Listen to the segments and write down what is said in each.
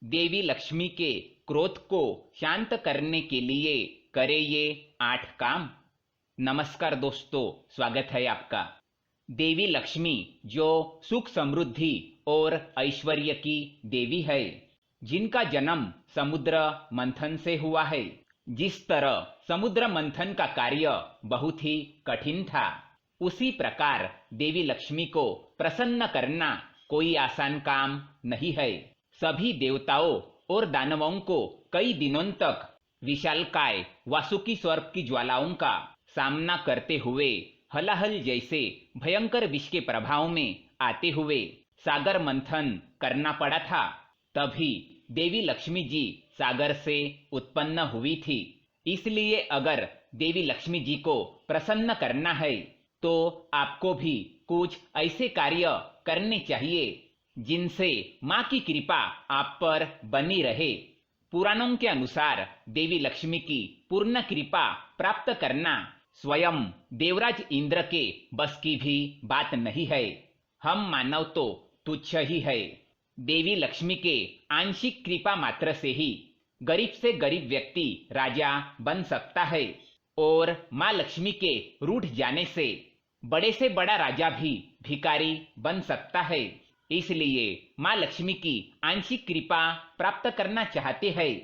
देवी लक्ष्मी के क्रोध को शांत करने के लिए करे ये 8 काम। नमस्कार दोस्तों, स्वागत है आपका। देवी लक्ष्मी जो सुख समृद्धि और ऐश्वर्य की देवी है, जिनका जन्म समुद्र मंथन से हुआ है। जिस तरह समुद्र मंथन का कार्य बहुत ही कठिन था, उसी प्रकार देवी लक्ष्मी को प्रसन्न करना कोई आसान काम नहीं है। सभी देवताओं और दानवों को कई दिनों तक विशालकाय वासुकी सर्प की ज्वालाओं का सामना करते हुए हलाहल जैसे भयंकर विष के प्रभाव में आते हुए सागर मंथन करना पड़ा था। तभी देवी लक्ष्मी जी सागर से उत्पन्न हुई थी। इसलिए अगर देवी लक्ष्मी जी को प्रसन्न करना है तो आपको भी कुछ ऐसे कार्य करने चाहिए जिनसे माँ की कृपा आप पर बनी रहे। पुराणों के अनुसार देवी लक्ष्मी की पूर्ण कृपा प्राप्त करना स्वयं देवराज इंद्र के बस की भी बात नहीं है। हम मानव तो तुच्छ ही है। देवी लक्ष्मी के आंशिक कृपा मात्र से ही गरीब से गरीब व्यक्ति राजा बन सकता है, और माँ लक्ष्मी के रूठ जाने से बड़ा राजा भी भिखारी बन सकता है। इसलिए माँ लक्ष्मी की आंशिक कृपा प्राप्त करना चाहते हैं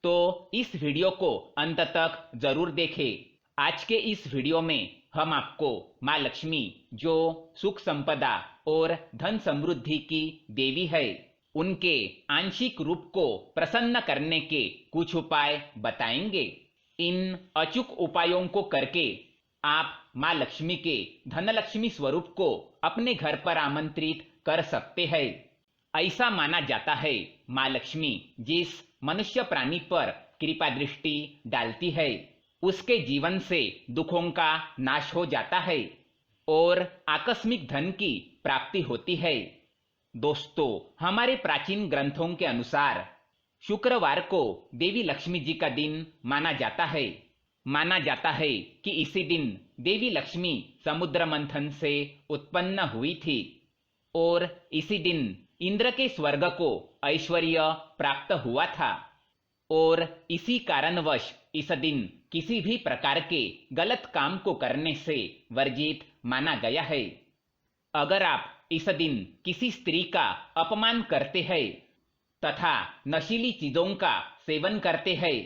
तो इस वीडियो को अंत तक जरूर देखें। आज के इस वीडियो में हम आपको माँ लक्ष्मी जो सुख संपदा और धन समृद्धि की देवी है, उनके आंशिक रूप को प्रसन्न करने के कुछ उपाय बताएंगे। इन अचूक उपायों को करके आप माँ लक्ष्मी के धनलक्ष्मी स्वरूप को अपने घर पर आमंत्रित कर सकते हैं। ऐसा माना जाता है माँ लक्ष्मी जिस मनुष्य प्राणी पर कृपा दृष्टि डालती है, उसके जीवन से दुखों का नाश हो जाता है और आकस्मिक धन की प्राप्ति होती है। दोस्तों, हमारे प्राचीन ग्रंथों के अनुसार शुक्रवार को देवी लक्ष्मी जी का दिन माना जाता है। माना जाता है कि इसी दिन देवी लक्ष्मी समुद्र मंथन से उत्पन्न हुई थी और इसी दिन इंद्र के स्वर्ग को ऐश्वर्य प्राप्त हुआ था, और इसी कारणवश इस दिन किसी भी प्रकार के गलत काम को करने से वर्जित माना गया है। अगर आप इस दिन किसी स्त्री का अपमान करते हैं तथा नशीली चीजों का सेवन करते हैं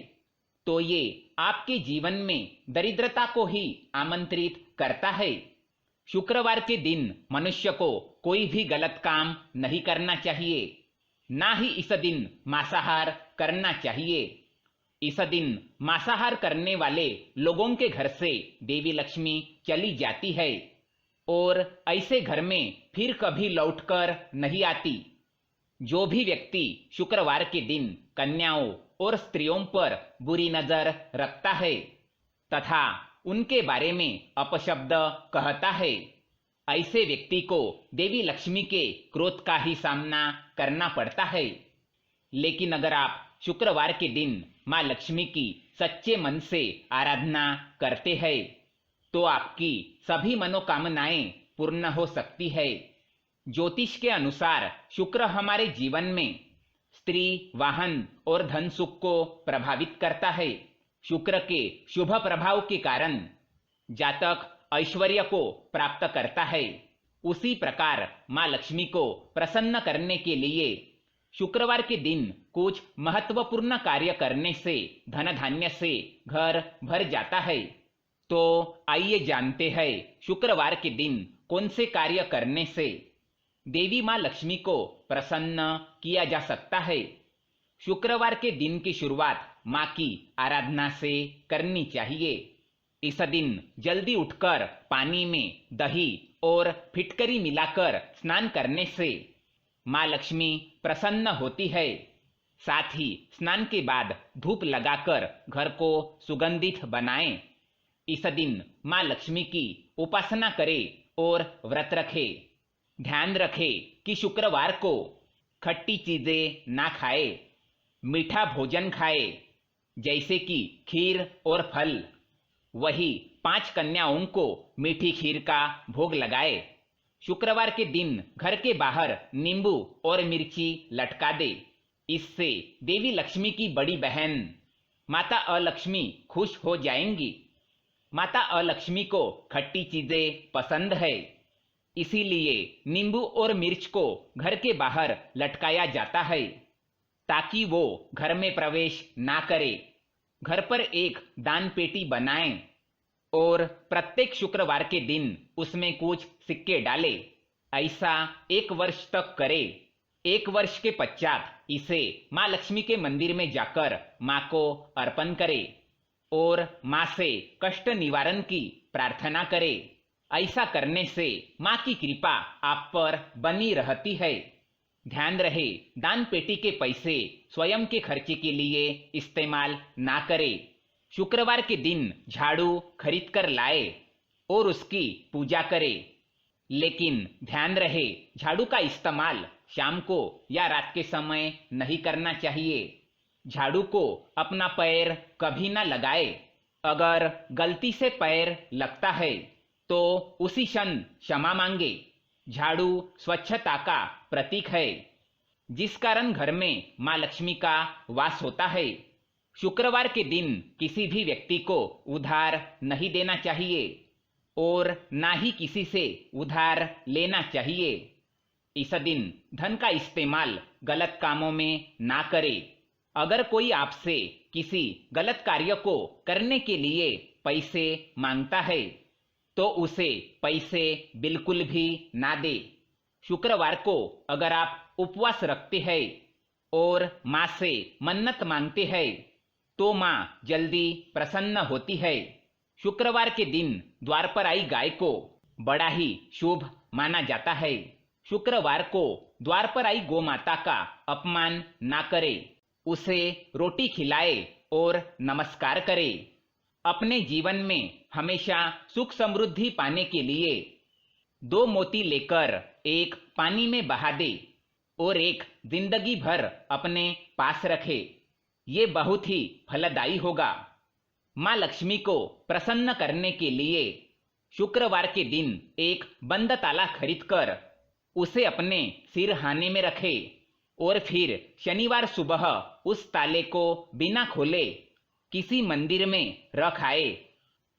तो ये आपके जीवन में दरिद्रता को ही आमंत्रित करता है। शुक्रवार के दिन मनुष्य को कोई भी गलत काम नहीं करना चाहिए, ना ही इस दिन मांसाहार करना चाहिए। इस दिन मांसाहार करने वाले लोगों के घर से देवी लक्ष्मी चली जाती है और ऐसे घर में फिर कभी लौटकर नहीं आती। जो भी व्यक्ति शुक्रवार के दिन कन्याओं और स्त्रियों पर बुरी नजर रखता है तथा उनके बारे में अपशब्द कहता है, ऐसे व्यक्ति को देवी लक्ष्मी के क्रोध का ही सामना करना पड़ता है। लेकिन अगर आप शुक्रवार के दिन माँ लक्ष्मी की सच्चे मन से आराधना करते हैं तो आपकी सभी मनोकामनाएं पूर्ण हो सकती है। ज्योतिष के अनुसार शुक्र हमारे जीवन में स्त्री, वाहन और धन सुख को प्रभावित करता है। शुक्र के शुभ प्रभाव के कारण जातक ऐश्वर्य को प्राप्त करता है। उसी प्रकार माँ लक्ष्मी को प्रसन्न करने के लिए शुक्रवार के दिन कुछ महत्वपूर्ण कार्य करने से धन धान्य से घर भर जाता है। तो आइए जानते हैं शुक्रवार के दिन कौन से कार्य करने से देवी माँ लक्ष्मी को प्रसन्न किया जा सकता है। शुक्रवार के दिन की शुरुआत माँ की आराधना से करनी चाहिए। इस दिन जल्दी उठकर पानी में दही और फिटकरी मिलाकर स्नान करने से माँ लक्ष्मी प्रसन्न होती है। साथ ही स्नान के बाद धूप लगाकर घर को सुगंधित बनाएं। इस दिन माँ लक्ष्मी की उपासना करें और व्रत रखें। ध्यान रखें कि शुक्रवार को खट्टी चीजें ना खाए, मीठा भोजन खाए जैसे कि खीर और फल। वही 5 कन्याओं को मीठी खीर का भोग लगाए। शुक्रवार के दिन घर के बाहर नींबू और मिर्ची लटका दे। इससे देवी लक्ष्मी की बड़ी बहन माता अलक्ष्मी खुश हो जाएंगी। माता अलक्ष्मी को खट्टी चीजें पसंद है, इसीलिए नींबू और मिर्च को घर के बाहर लटकाया जाता है ताकि वो घर में प्रवेश ना करे। घर पर एक दान पेटी बनाएं और प्रत्येक शुक्रवार के दिन उसमें कुछ सिक्के डाले। ऐसा 1 वर्ष तक करे। 1 वर्ष के पश्चात इसे माँ लक्ष्मी के मंदिर में जाकर माँ को अर्पण करे और माँ से कष्ट निवारण की प्रार्थना करे। ऐसा करने से माँ की कृपा आप पर बनी रहती है। ध्यान रहे, दान पेटी के पैसे स्वयं के खर्चे के लिए इस्तेमाल ना करें। शुक्रवार के दिन झाड़ू खरीद कर लाए और उसकी पूजा करें, लेकिन ध्यान रहे झाड़ू का इस्तेमाल शाम को या रात के समय नहीं करना चाहिए। झाड़ू को अपना पैर कभी ना लगाए। अगर गलती से पैर लगता है तो उसी क्षण क्षमा मांगे। झाड़ू स्वच्छता का प्रतीक है, जिस कारण घर में माँ लक्ष्मी का वास होता है। शुक्रवार के दिन किसी भी व्यक्ति को उधार नहीं देना चाहिए और ना ही किसी से उधार लेना चाहिए। इस दिन धन का इस्तेमाल गलत कामों में ना करें। अगर कोई आपसे किसी गलत कार्य को करने के लिए पैसे मांगता है तो उसे पैसे बिल्कुल भी ना दे। शुक्रवार को अगर आप उपवास रखते हैं और माँ से मन्नत मांगते हैं तो माँ जल्दी प्रसन्न होती है। शुक्रवार के दिन द्वार पर आई गाय को बड़ा ही शुभ माना जाता है। शुक्रवार को द्वार पर आई गौ माता का अपमान ना करे, उसे रोटी खिलाए और नमस्कार करे। अपने जीवन में हमेशा सुख समृद्धि पाने के लिए 2 मोती लेकर एक पानी में बहा दे और एक जिंदगी भर अपने पास रखे। ये बहुत ही फलदायी होगा। माँ लक्ष्मी को प्रसन्न करने के लिए शुक्रवार के दिन एक बंद ताला खरीदकर उसे अपने सिरहाने में रखे और फिर शनिवार सुबह उस ताले को बिना खोले किसी मंदिर में रख आए।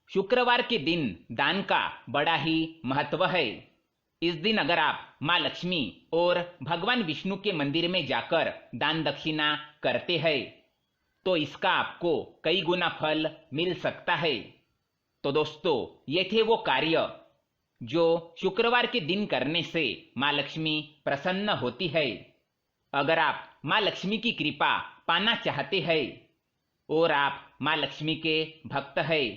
शुक्रवार के दिन दान का बड़ा ही महत्व है। इस दिन अगर आप माँ लक्ष्मी और भगवान विष्णु के मंदिर में जाकर दान दक्षिणा करते हैं तो इसका आपको कई गुना फल मिल सकता है। तो दोस्तों, ये थे वो कार्य जो शुक्रवार के दिन करने से माँ लक्ष्मी प्रसन्न होती है। अगर आप माँ लक्ष्मी की कृपा पाना चाहते हैं और आप माँ लक्ष्मी के भक्त हैं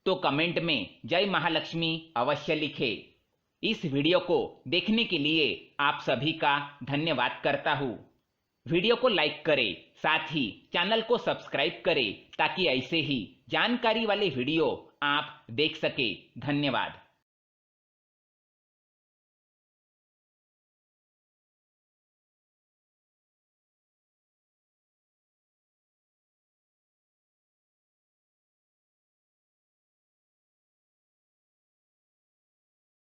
तो कमेंट में जय महालक्ष्मी अवश्य लिखें। इस वीडियो को देखने के लिए आप सभी का धन्यवाद करता हूँ। वीडियो को लाइक करें, साथ ही चैनल को सब्सक्राइब करें ताकि ऐसे ही जानकारी वाले वीडियो आप देख सके। धन्यवाद।